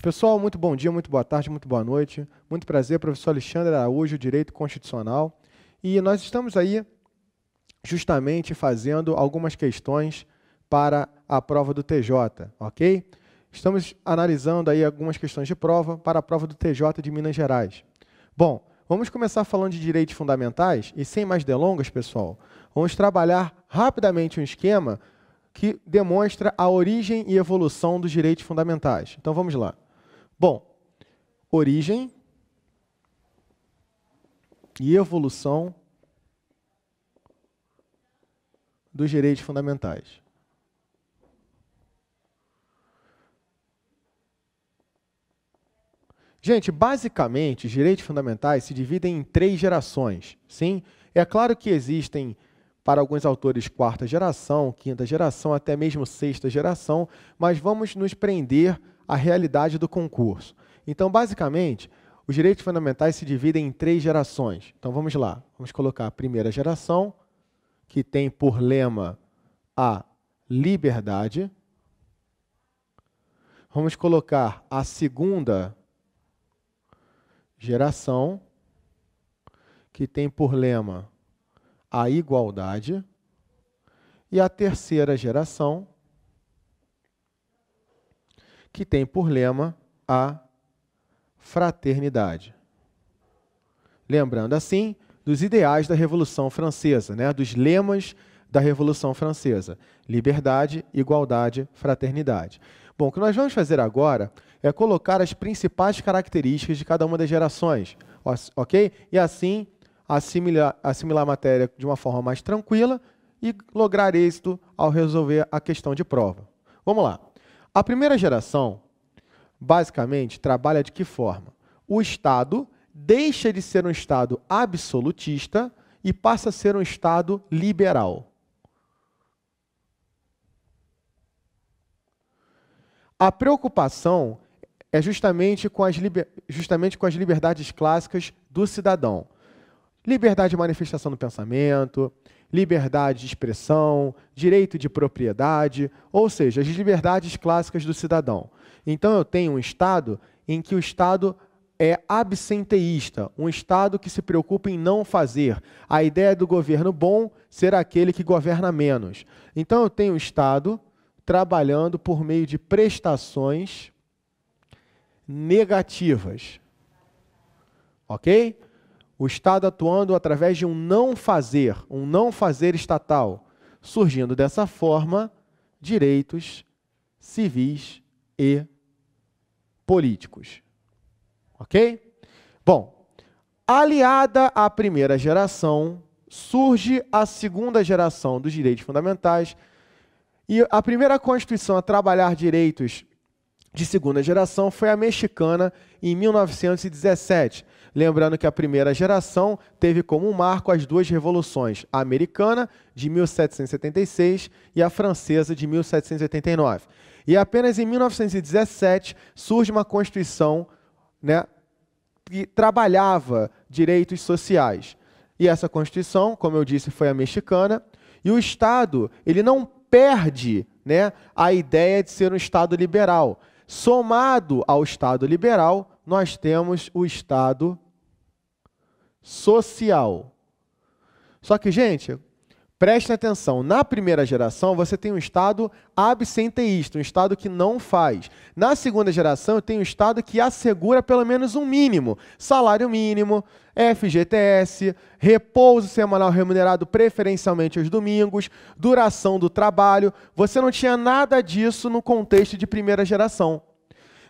Pessoal, muito bom dia, muito boa tarde, muito boa noite. Muito prazer, professor Alexandre Araújo, Direito Constitucional. E nós estamos aí justamente fazendo algumas questões para a prova do TJ, ok? Estamos analisando aí algumas questões de prova para a prova do TJ de Minas Gerais. Bom, vamos começar falando de direitos fundamentais e sem mais delongas, pessoal, vamos trabalhar rapidamente um esquema que demonstra a origem e evolução dos direitos fundamentais. Então, vamos lá. Bom, origem e evolução dos direitos fundamentais. Gente, basicamente, os direitos fundamentais se dividem em 3 gerações, sim? É claro que existem, para alguns autores, 4ª geração, 5ª geração, até mesmo 6ª geração, mas vamos nos prender à realidade do concurso. Então, basicamente, os direitos fundamentais se dividem em 3 gerações. Então, vamos lá. Vamos colocar a primeira geração, que tem por lema a liberdade. Vamos colocar a segunda geração, que tem por lema a igualdade. E a terceira geração, que tem por lema a fraternidade. Lembrando, assim, dos ideais da Revolução Francesa, né? Dos lemas da Revolução Francesa. Liberdade, igualdade, fraternidade. Bom, o que nós vamos fazer agora é colocar as principais características de cada uma das gerações, ok? E assim, assimilar a matéria de uma forma mais tranquila e lograr êxito ao resolver a questão de prova. Vamos lá. A primeira geração, basicamente, trabalha de que forma? O Estado deixa de ser um Estado absolutista e passa a ser um Estado liberal. A preocupação é justamente com as liberdades clássicas do cidadão. Liberdade de manifestação do pensamento, liberdade de expressão, direito de propriedade, ou seja, as liberdades clássicas do cidadão. Então, eu tenho um Estado em que o Estado é absenteísta, um Estado que se preocupa em não fazer. A ideia do governo bom ser aquele que governa menos. Então, eu tenho um Estado trabalhando por meio de prestações negativas. Ok? O Estado atuando através de um não fazer estatal, surgindo dessa forma direitos civis e políticos. Ok? Bom, aliada à primeira geração, surge a segunda geração dos direitos fundamentais e a primeira Constituição a trabalhar direitos de segunda geração foi a mexicana em 1917. Lembrando que a primeira geração teve como marco as 2 revoluções, a americana, de 1776, e a francesa, de 1789. E apenas em 1917 surge uma Constituição, né, que trabalhava direitos sociais. E essa Constituição, como eu disse, foi a mexicana, e o Estado ele não perde, né, a ideia de ser um Estado liberal. Somado ao Estado liberal, nós temos o Estado social. Só que, gente, prestem atenção, na primeira geração você tem um Estado absenteísta, um Estado que não faz. Na segunda geração eu tenho um Estado que assegura pelo menos um mínimo, salário mínimo, FGTS, repouso semanal remunerado preferencialmente aos domingos, duração do trabalho. Você não tinha nada disso no contexto de primeira geração.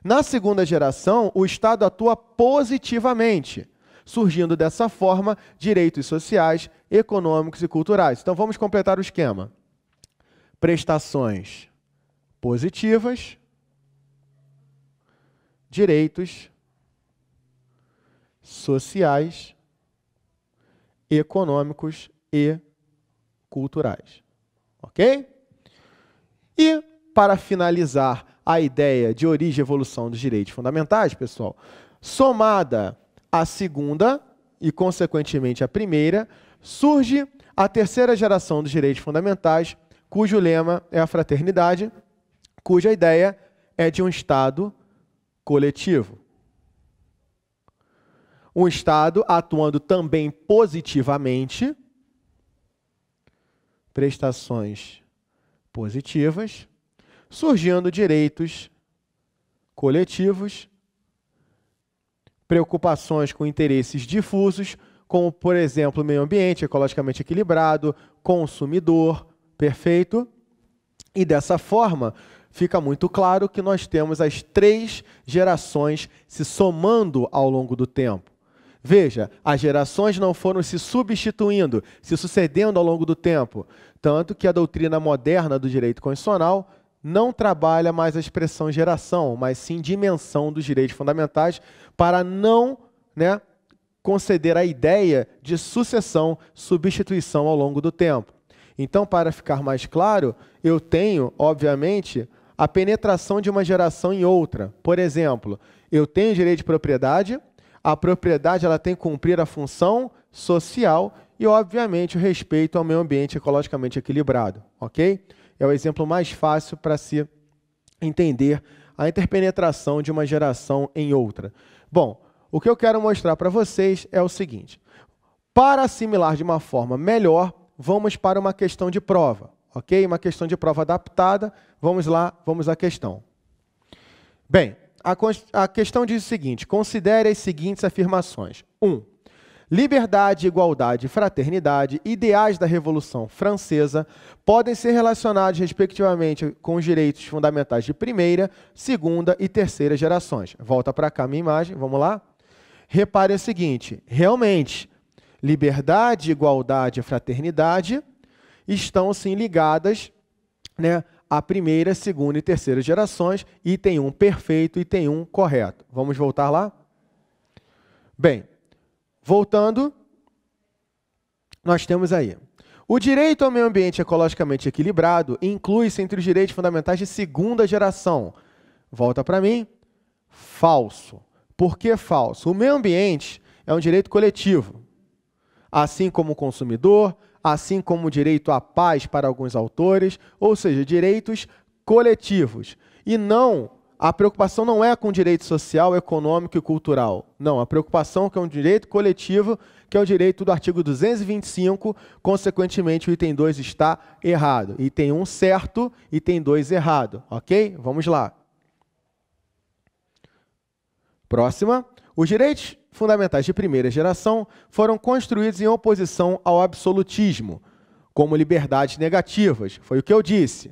Na segunda geração, o Estado atua positivamente, surgindo dessa forma direitos sociais, econômicos e culturais. Então, vamos completar o esquema. Prestações positivas, direitos sociais, econômicos e culturais. Ok? E, para finalizar a ideia de origem e evolução dos direitos fundamentais, pessoal, somada a segunda e, consequentemente, a primeira, surge a terceira geração dos direitos fundamentais, cujo lema é a fraternidade, cuja ideia é de um Estado coletivo. Um Estado atuando também positivamente, prestações positivas, surgindo direitos coletivos, preocupações com interesses difusos, como, por exemplo, meio ambiente ecologicamente equilibrado, consumidor, perfeito? E dessa forma, fica muito claro que nós temos as 3 gerações se somando ao longo do tempo. Veja, as gerações não foram se substituindo, se sucedendo ao longo do tempo, tanto que a doutrina moderna do direito constitucional não trabalha mais a expressão geração, mas sim dimensão dos direitos fundamentais, para não, conceder a ideia de sucessão, substituição ao longo do tempo. Então, para ficar mais claro, eu tenho, obviamente, a penetração de uma geração em outra. Por exemplo, eu tenho direito de propriedade, a propriedade ela tem que cumprir a função social e, obviamente, o respeito ao meio ambiente ecologicamente equilibrado. Ok? É o exemplo mais fácil para se entender a interpenetração de uma geração em outra. Bom, o que eu quero mostrar para vocês é o seguinte. Para assimilar de uma forma melhor, vamos para uma questão de prova. Ok? Uma questão de prova adaptada. Vamos lá, vamos à questão. Bem, a questão diz o seguinte, considere as seguintes afirmações. 1. Liberdade, igualdade e fraternidade, ideais da Revolução Francesa, podem ser relacionados, respectivamente, com os direitos fundamentais de primeira, segunda e terceira gerações. Volta para cá a minha imagem, vamos lá? Repare o seguinte, realmente, liberdade, igualdade e fraternidade estão, sim, ligadas, a primeira, segunda e terceira gerações, e tem um perfeito e tem um correto. Vamos voltar lá? Bem, voltando, nós temos aí. O direito ao meio ambiente ecologicamente equilibrado inclui-se entre os direitos fundamentais de segunda geração. Volta para mim. Falso. Por que falso? O meio ambiente é um direito coletivo, assim como o consumidor, assim como o direito à paz para alguns autores, ou seja, direitos coletivos. E não, a preocupação não é com o direito social, econômico e cultural. Não, a preocupação é com o direito coletivo, que é o direito do artigo 225, consequentemente o item 2 está errado. Item 1 certo, item 2 errado. Ok? Vamos lá. Próxima. Os direitos fundamentais de primeira geração foram construídos em oposição ao absolutismo, como liberdades negativas. Foi o que eu disse,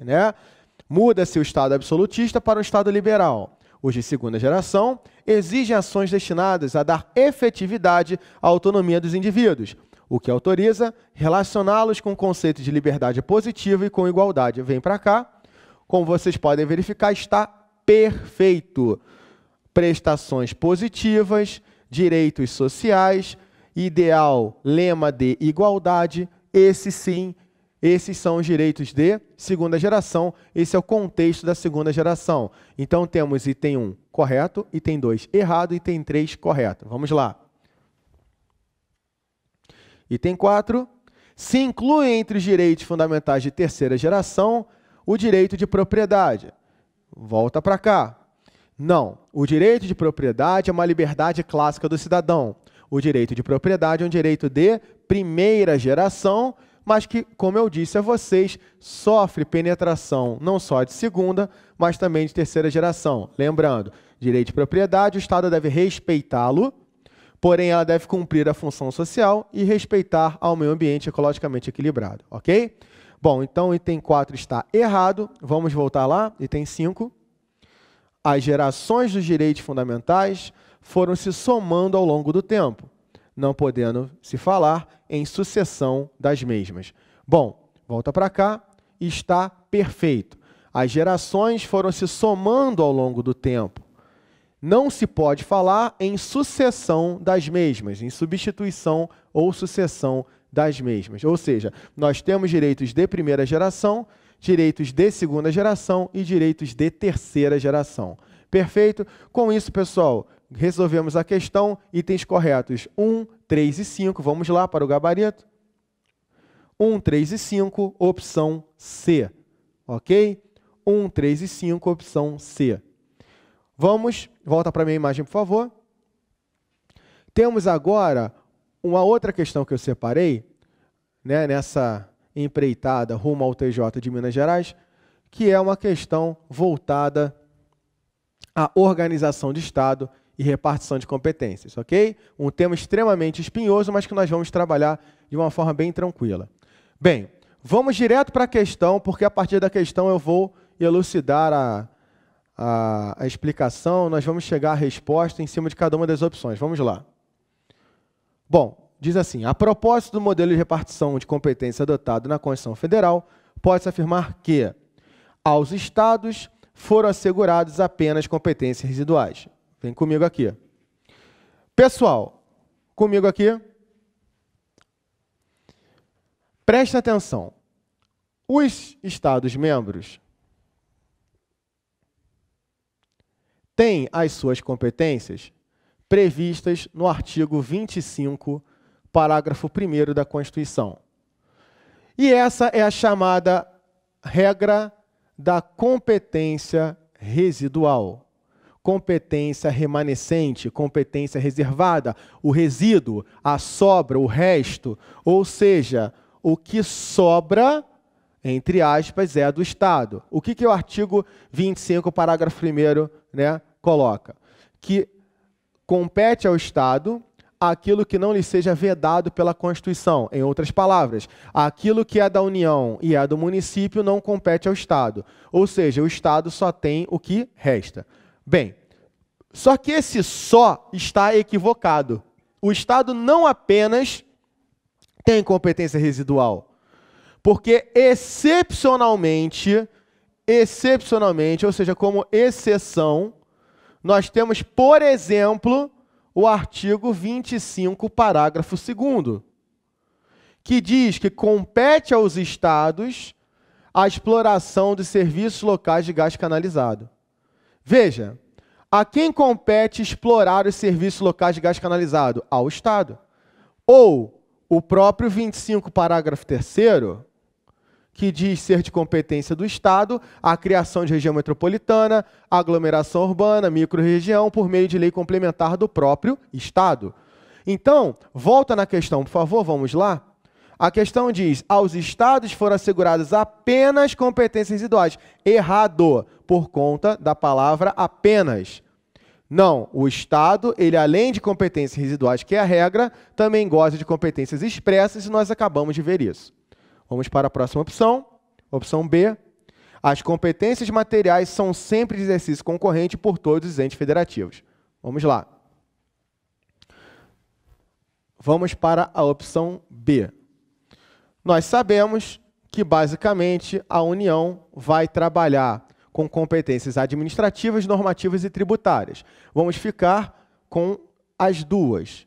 Muda-se o Estado absolutista para um Estado liberal. Os de segunda geração exigem ações destinadas a dar efetividade à autonomia dos indivíduos, o que autoriza relacioná-los com o conceito de liberdade positiva e com igualdade. Vem para cá. Como vocês podem verificar, está perfeito. Prestações positivas, direitos sociais, ideal, lema de igualdade, esses são os direitos de segunda geração, esse é o contexto da segunda geração. Então, temos item 1 correto, item 2 errado, item 3 correto. Vamos lá. Item 4, se inclui entre os direitos fundamentais de terceira geração o direito de propriedade. Volta para cá. Não, o direito de propriedade é uma liberdade clássica do cidadão. O direito de propriedade é um direito de primeira geração, mas que, como eu disse a vocês, sofre penetração não só de segunda, mas também de terceira geração. Lembrando, direito de propriedade, o Estado deve respeitá-lo, porém ela deve cumprir a função social e respeitar ao meio ambiente ecologicamente equilibrado, ok? Bom, então o item 4 está errado, vamos voltar lá, item 5. As gerações dos direitos fundamentais foram se somando ao longo do tempo, não podendo se falar em sucessão das mesmas. Bom, volta para cá, está perfeito. As gerações foram se somando ao longo do tempo. Não se pode falar em sucessão das mesmas, em substituição ou sucessão das mesmas. Ou seja, nós temos direitos de primeira geração, direitos de segunda geração e direitos de terceira geração. Perfeito? Com isso, pessoal, resolvemos a questão, itens corretos 1, 3 e 5. Vamos lá para o gabarito. 1, 3 e 5, opção C. Ok? 1, 3 e 5, opção C. Volta para a minha imagem, por favor. Temos agora uma outra questão que eu separei, né, nessa empreitada rumo ao TJ de Minas Gerais, que é uma questão voltada à organização de Estado e repartição de competências, ok? Um tema extremamente espinhoso, mas que nós vamos trabalhar de uma forma bem tranquila. Bem, vamos direto para a questão, porque a partir da questão eu vou elucidar a explicação, nós vamos chegar à resposta em cima de cada uma das opções. Vamos lá. Bom, diz assim, a propósito do modelo de repartição de competência adotado na Constituição Federal, pode-se afirmar que aos Estados foram asseguradas apenas competências residuais. Vem comigo aqui. Pessoal, comigo aqui. Presta atenção. Os Estados-membros têm as suas competências previstas no artigo 25, parágrafo 1º da Constituição. E essa é a chamada regra da competência residual. Competência remanescente, competência reservada, o resíduo, a sobra, o resto, ou seja, o que sobra, entre aspas, é do Estado. O que o artigo 25, parágrafo 1º, né, coloca? Que compete ao Estado aquilo que não lhe seja vedado pela Constituição. Em outras palavras, aquilo que é da União e é do município não compete ao Estado. Ou seja, o Estado só tem o que resta. Bem, só que esse só está equivocado. O Estado não apenas tem competência residual, porque excepcionalmente, ou seja, como exceção, nós temos, por exemplo, o artigo 25, parágrafo 2º, que diz que compete aos Estados a exploração de serviços locais de gás canalizado. Veja, a quem compete explorar os serviços locais de gás canalizado? Ao Estado. Ou o próprio 25, parágrafo 3º, que diz ser de competência do Estado a criação de região metropolitana, aglomeração urbana, microrregião, por meio de lei complementar do próprio Estado. Então, volta na questão, por favor, vamos lá. A questão diz, aos Estados foram asseguradas apenas competências residuais. Errado, por conta da palavra apenas. Não, o Estado, ele além de competências residuais, que é a regra, também goza de competências expressas, e nós acabamos de ver isso. Vamos para a próxima opção, opção B. As competências materiais são sempre de exercício concorrente por todos os entes federativos. Vamos lá. Vamos para a opção B. Nós sabemos que, basicamente, a União vai trabalhar com competências administrativas, normativas e tributárias. Vamos ficar com as duas,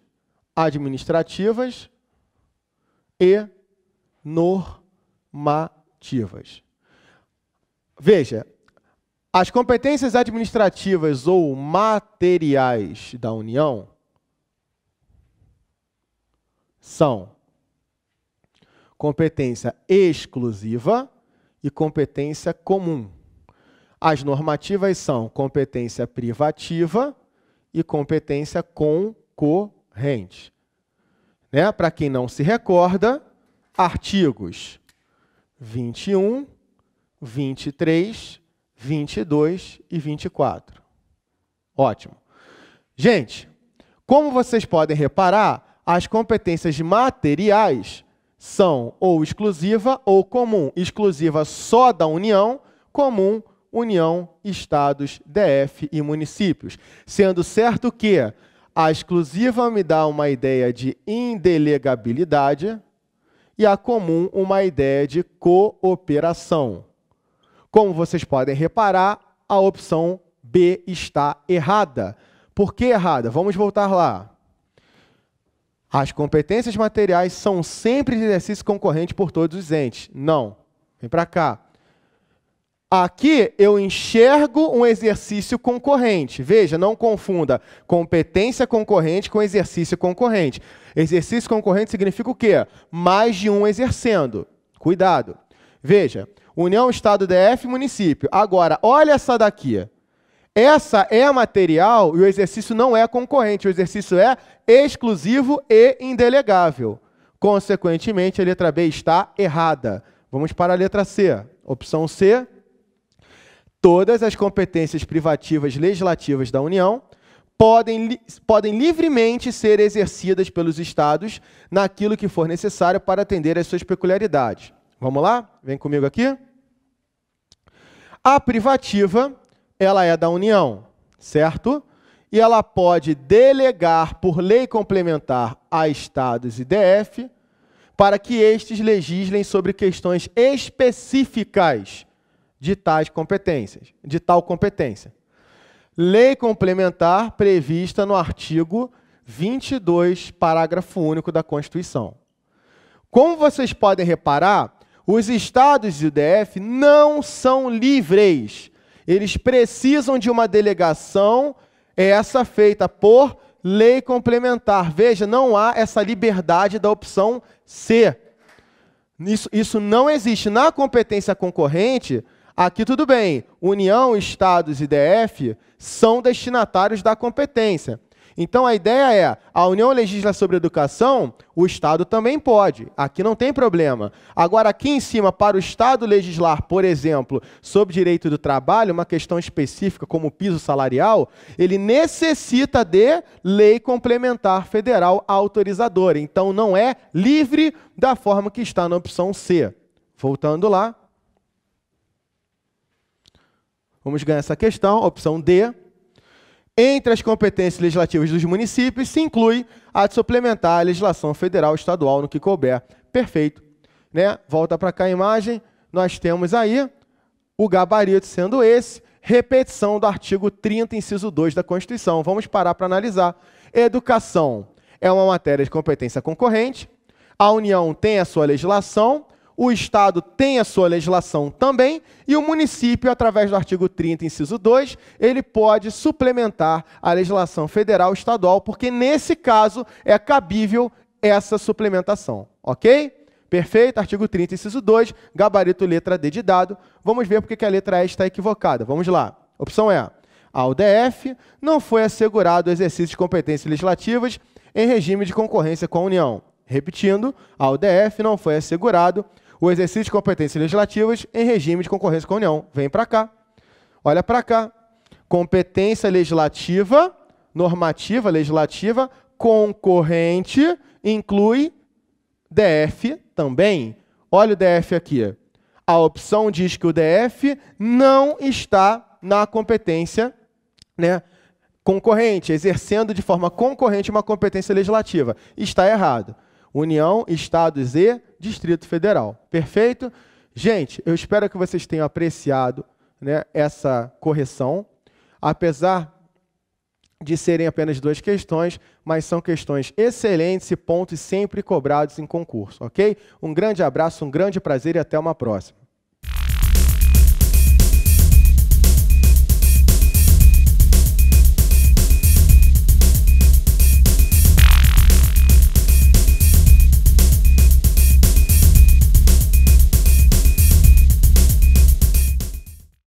administrativas e normativas. Veja, as competências administrativas ou materiais da União são competência exclusiva e competência comum. As normativas são competência privativa e competência concorrente. Né? Para quem não se recorda, artigos 21, 23, 22 e 24. Ótimo. Gente, como vocês podem reparar, as competências materiais são ou exclusiva ou comum. Exclusiva só da União, comum, União, Estados, DF e municípios. Sendo certo que a exclusiva me dá uma ideia de indelegabilidade e a comum uma ideia de cooperação. Como vocês podem reparar, a opção B está errada. Por que errada? Vamos voltar lá. As competências materiais são sempre de exercício concorrente por todos os entes. Não. Vem para cá. Aqui eu enxergo um exercício concorrente. Veja, não confunda competência concorrente com exercício concorrente. Exercício concorrente significa o quê? Mais de um exercendo. Cuidado. Veja, União, Estado, DF, município. Agora, olha essa daqui. essa é material e o exercício não é concorrente, o exercício é exclusivo e indelegável. Consequentemente, a letra B está errada. Vamos para a letra C. Opção C. Todas as competências privativas legislativas da União podem livremente ser exercidas pelos Estados naquilo que for necessário para atender às suas peculiaridades. Vamos lá? Vem comigo aqui. A privativa, ela é da União, certo? E ela pode delegar por lei complementar a Estados e DF para que estes legislem sobre questões específicas de tais competências, de tal competência. Lei complementar prevista no artigo 22, parágrafo único da Constituição. Como vocês podem reparar, os Estados e o DF não são livres. Eles precisam de uma delegação, essa feita por lei complementar. Veja, não há essa liberdade da opção C. Isso não existe. Na competência concorrente, aqui tudo bem, União, Estados e DF são destinatários da competência. Então, a ideia é, a União legisla sobre educação, o Estado também pode. Aqui não tem problema. Agora, aqui em cima, para o Estado legislar, por exemplo, sobre direito do trabalho, uma questão específica como o piso salarial, ele necessita de lei complementar federal autorizadora. Então, não é livre da forma que está na opção C. Voltando lá. Vamos ganhar essa questão, opção D. Entre as competências legislativas dos municípios se inclui a de suplementar a legislação federal e estadual no que couber. Perfeito. Né? Volta para cá a imagem. Nós temos aí o gabarito sendo esse, repetição do artigo 30, inciso 2 da Constituição. Vamos parar para analisar. Educação é uma matéria de competência concorrente. A União tem a sua legislação. O Estado tem a sua legislação também, e o município, através do artigo 30, inciso 2, ele pode suplementar a legislação federal e estadual, porque nesse caso é cabível essa suplementação, ok? Perfeito? Artigo 30, inciso 2, gabarito letra D de dado. Vamos ver porque que a letra E está equivocada. Vamos lá. Opção E. Ao DF não foi assegurado o exercício de competências legislativas em regime de concorrência com a União. Repetindo, ao DF não foi assegurado o exercício de competências legislativas em regime de concorrência com a União. Vem para cá. Olha para cá. Competência legislativa, normativa legislativa, concorrente, inclui DF também. Olha o DF aqui. A opção diz que o DF não está na competência, né, concorrente, exercendo de forma concorrente uma competência legislativa. Está errado. União, Estados e Distrito Federal. Perfeito? Gente, eu espero que vocês tenham apreciado, né, essa correção, apesar de serem apenas 2 questões, mas são questões excelentes e pontos sempre cobrados em concurso, ok? Um grande abraço, um grande prazer e até uma próxima.